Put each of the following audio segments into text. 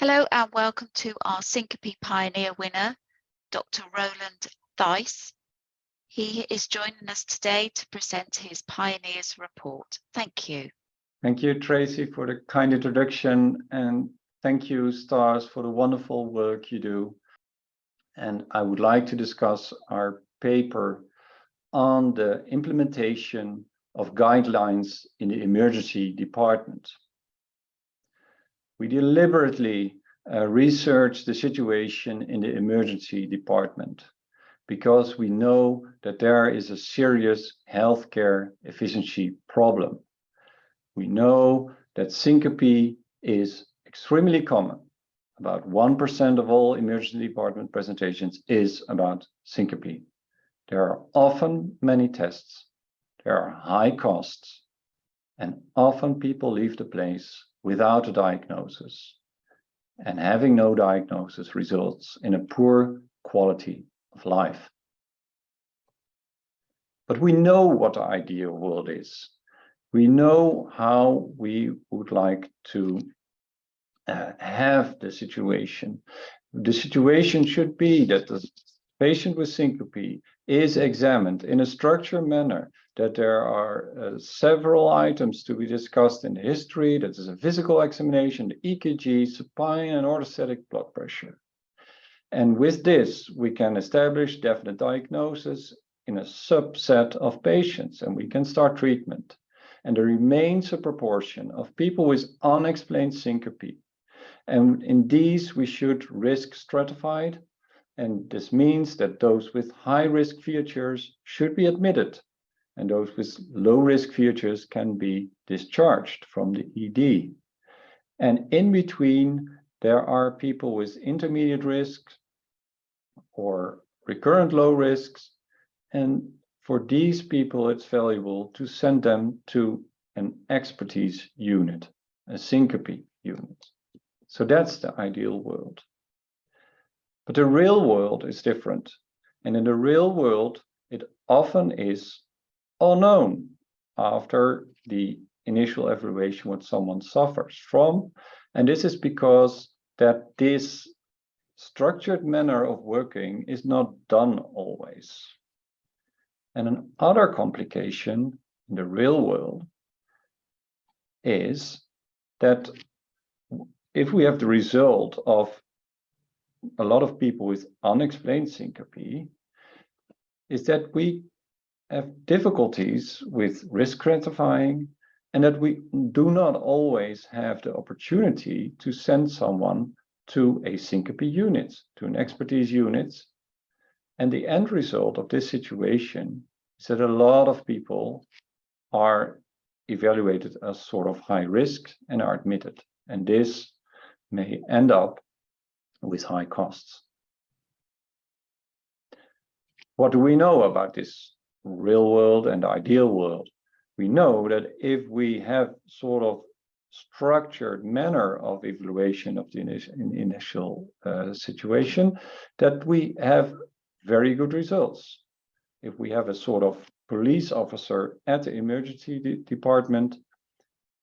Hello and welcome to our Syncope Pioneer winner, Dr. Roland Theiss. He is joining us today to present his Pioneers report. Thank you. Thank you, Tracy, for the kind introduction, and thank you, STARS, for the wonderful work you do. And I would like to discuss our paper on the implementation of guidelines in the emergency department. We deliberately researched the situation in the emergency department because we know that there is a serious healthcare efficiency problem. We know that syncope is extremely common. About 1% of all emergency department presentations is about syncope. There are often many tests, there are high costs, and often people leave the place without a diagnosis. And having no diagnosis results in a poor quality of life. But we know what the ideal world is. We know how we would like to have the situation. The situation should be that the patient with syncope is examined in a structured manner, that there are several items to be discussed in the history, that is a physical examination, the EKG, supine and orthostatic blood pressure. And with this, we can establish definite diagnosis in a subset of patients, and we can start treatment. And there remains a proportion of people with unexplained syncope. And in these, we should risk stratify. And this means that those with high-risk features should be admitted, and those with low-risk features can be discharged from the ED. And in between, there are people with intermediate risks or recurrent low risks. And for these people, it's valuable to send them to an expertise unit, a syncope unit. So that's the ideal world. But the real world is different. And in the real world, it often is unknown after the initial evaluation what someone suffers from. And this is because that this structured manner of working is not done always. And another complication in the real world is that if we have the result of a lot of people with unexplained syncope, is that we have difficulties with risk stratifying, and that we do not always have the opportunity to send someone to a syncope unit, to an expertise unit. And the end result of this situation is that a lot of people are evaluated as sort of high risk and are admitted. And this may end up with high costs. What do we know about this real world and ideal world? We know that if we have sort of structured manner of evaluation of the initial situation, that we have very good results. If we have a sort of police officer at the emergency department,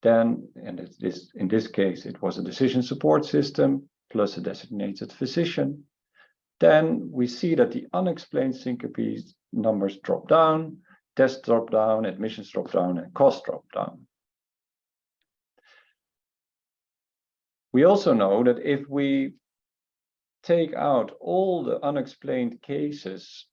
then, and in this case, it was a decision support system plus a designated physician, then we see that the unexplained syncope numbers drop down, tests drop down, admissions drop down, and costs drop down. We also know that if we take out all the unexplained cases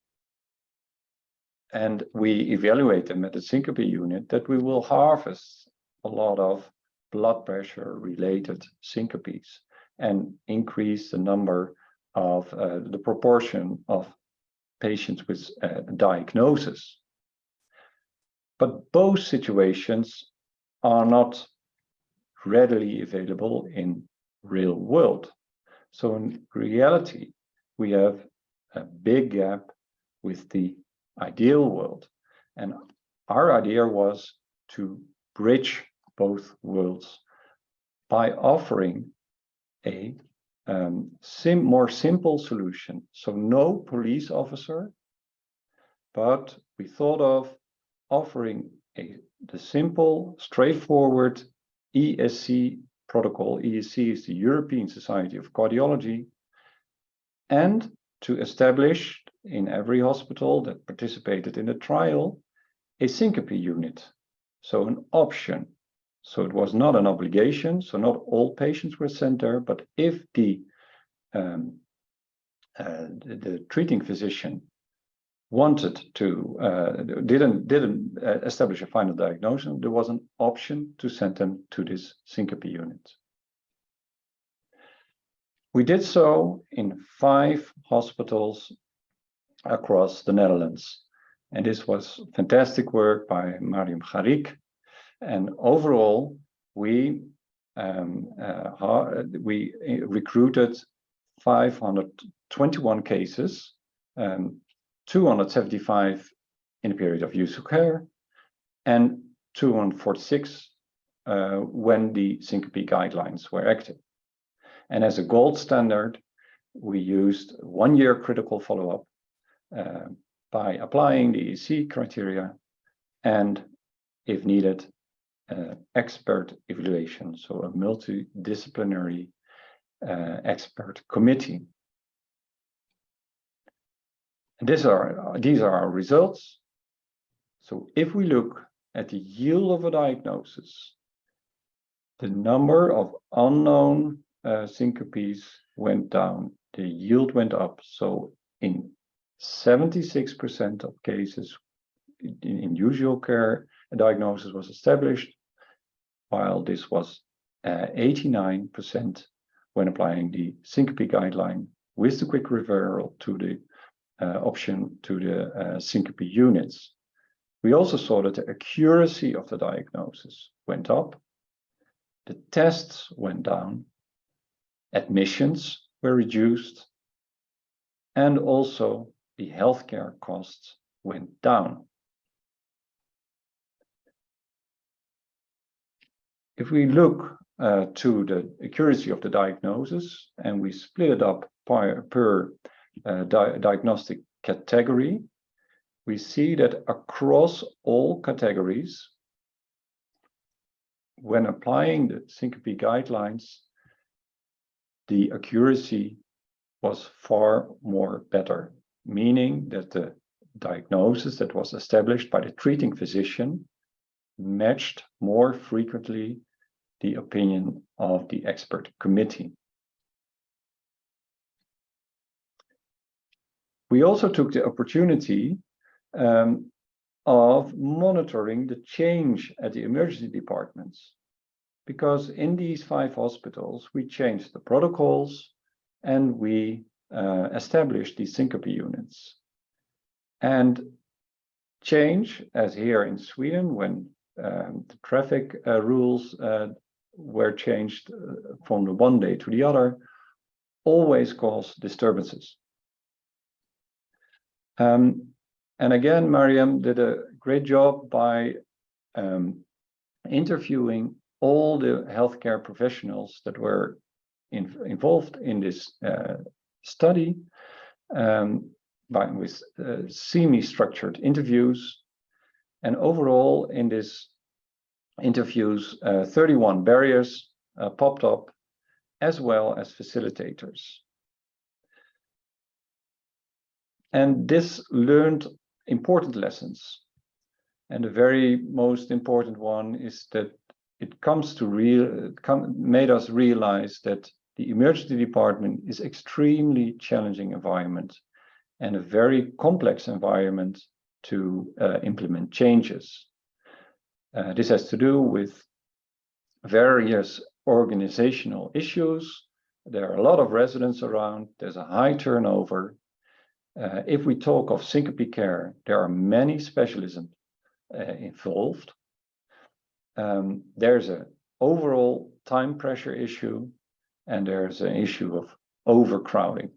and we evaluate them at the syncope unit, that we will harvest a lot of blood pressure related syncopes and increase the number of the proportion of patients with diagnosis. But both situations are not readily available in real world. So in reality, we have a big gap with the ideal world. And our idea was to bridge both worlds by offering a more simple solution. So no police officer, but we thought of offering the simple, straightforward ESC protocol. ESC is the European Society of Cardiology, and to establish in every hospital that participated in the trial a syncope unit, so an option. So it was not an obligation, so not all patients were sent there, but if the treating physician wanted to didn't establish a final diagnosis, there was an option to send them to this syncope unit. We did so in 5 hospitals across the Netherlands, and this was fantastic work by Mariam Gharik. And overall, we recruited 521 cases, 275 in the period of use of care, and 246 when the syncope guidelines were active. And as a gold standard, we used 1-year critical follow-up by applying the ESC criteria and, if needed, expert evaluation, so a multidisciplinary expert committee. And these are our results. So if we look at the yield of a diagnosis, the number of unknown syncopes went down, the yield went up. So in 76% of cases in usual care, a diagnosis was established, while this was 89% when applying the syncope guideline with the quick referral to the option to the syncope units. We also saw that the accuracy of the diagnosis went up, the tests went down, admissions were reduced, and also the healthcare costs went down. If we look to the accuracy of the diagnosis and we split it up per diagnostic category, we see that across all categories, when applying the syncope guidelines, the accuracy was far more better, meaning that the diagnosis that was established by the treating physician matched more frequently the opinion of the expert committee. We also took the opportunity of monitoring the change at the emergency departments, because in these 5 hospitals, we changed the protocols and we established these syncope units. And change, as here in Sweden, when the traffic rules were changed from the one day to the other, always cause disturbances. And again, Mariam did a great job by interviewing all the healthcare professionals that were involved in this study with semi-structured interviews. And overall, in these interviews, 31 barriers popped up, as well as facilitators. And this learned important lessons. And the very most important one is that it made us realize that the emergency department is extremely challenging environment and a very complex environment to implement changes. This has to do with various organizational issues. There are a lot of residents around, there's a high turnover. If we talk of syncope care, there are many specialisms involved. There's an overall time pressure issue, and there's an issue of overcrowding.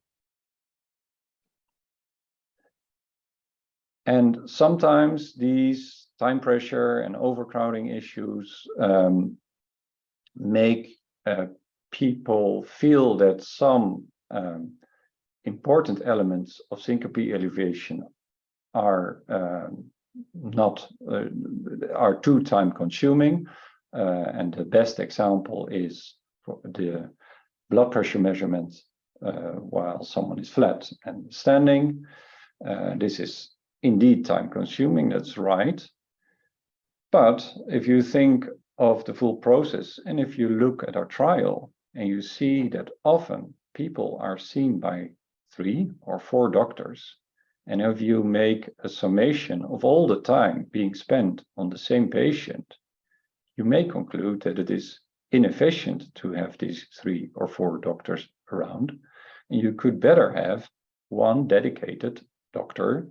And sometimes these time pressure and overcrowding issues make people feel that some important elements of syncope elevation are too time consuming, and the best example is for the blood pressure measurement while someone is flat and standing. This is indeed time consuming, that's right. But if you think of the full process, and if you look at our trial and you see that often people are seen by 3 or 4 doctors, and if you make a summation of all the time being spent on the same patient, you may conclude that it is inefficient to have these 3 or 4 doctors around, and you could better have one dedicated doctor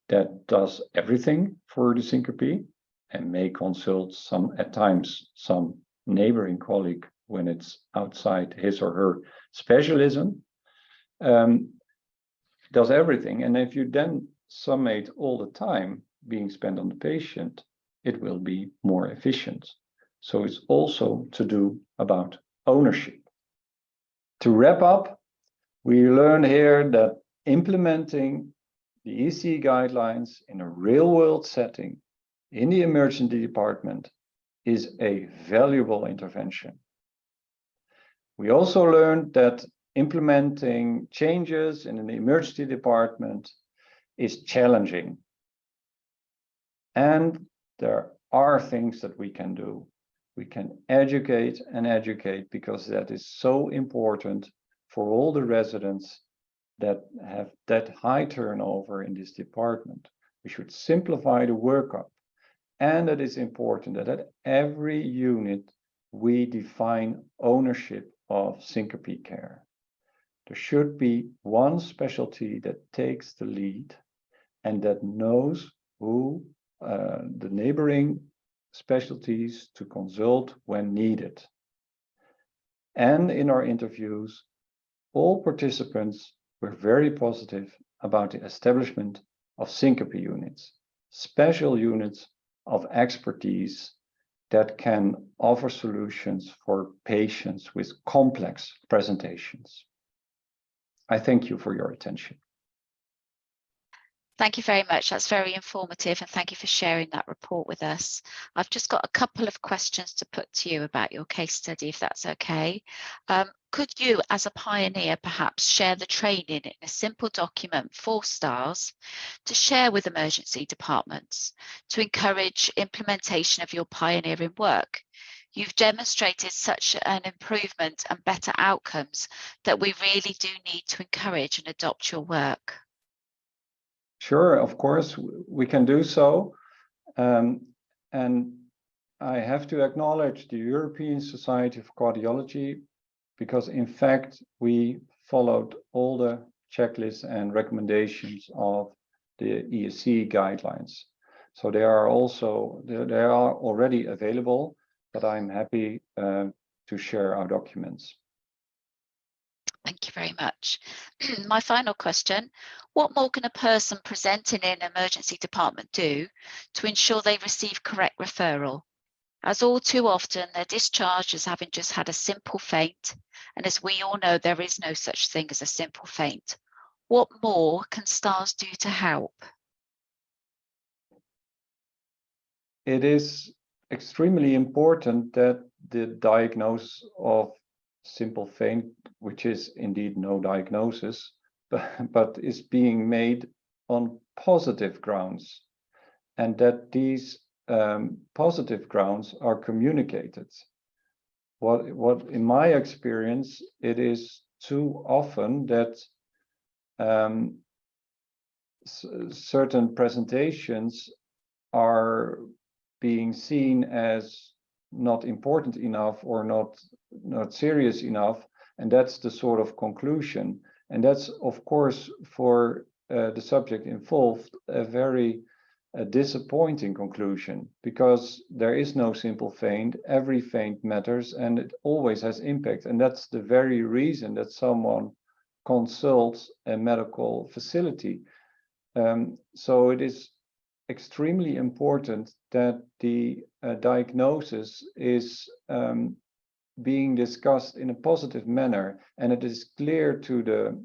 that does everything for the syncope and may consult at times some neighboring colleague when it's outside his or her specialism, does everything. And if you then summate all the time being spent on the patient, it will be more efficient. So it's also to do about ownership. To wrap up, we learn here that implementing the EC guidelines in a real-world setting in the emergency department is a valuable intervention. We also learned that implementing changes in an emergency department is challenging. And there are things that we can do. We can educate and educate, because that is so important for all the residents that have that high turnover in this department. We should simplify the workup. And it is important that at every unit, we define ownership of syncope care. There should be one specialty that takes the lead and that knows who the neighboring specialties to consult when needed. And in our interviews, all participants were very positive about the establishment of syncope units, special units of expertise that can offer solutions for patients with complex presentations. I thank you for your attention. Thank you very much. That's very informative, and thank you for sharing that report with us. I've just got a couple of questions to put to you about your case study, if that's okay. Could you, as a pioneer, perhaps share the training in a simple document, 4 stars, to share with emergency departments to encourage implementation of your pioneering work? You've demonstrated such an improvement and better outcomes that we really do need to encourage and adopt your work. Sure, of course, we can do so. And I have to acknowledge the European Society of Cardiology, because in fact, we followed all the checklists and recommendations of the ESC guidelines. So they are already available, but I'm happy to share our documents. Thank you very much. My final question, what more can a person presenting in an emergency department do to ensure they receive correct referral? As all too often, they're discharged as having just had a simple faint, and as we all know, there is no such thing as a simple faint. What more can STARS do to help? It is extremely important that the diagnosis of simple faint, which is indeed no diagnosis, but is being made on positive grounds, and that these positive grounds are communicated. What in my experience, it is too often that certain presentations are being seen as not important enough or not serious enough, and that's the sort of conclusion. And that's, of course, for the subject involved, a very disappointing conclusion, because there is no simple faint. Every faint matters, and it always has impact. And that's the very reason that someone consults a medical facility. So it is extremely important that the diagnosis is being discussed in a positive manner, and it is clear to the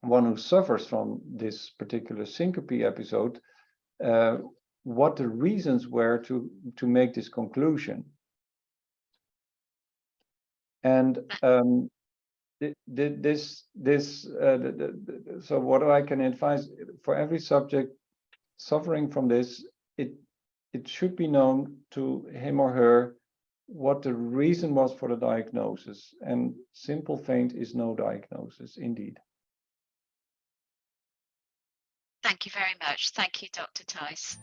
one who suffers from this particular syncope episode what the reasons were to make this conclusion. And so what I can advise for every subject suffering from this, it should be known to him or her what the reason was for the diagnosis, and simple faint is no diagnosis indeed. Thank you very much. Thank you, Dr. Thijs.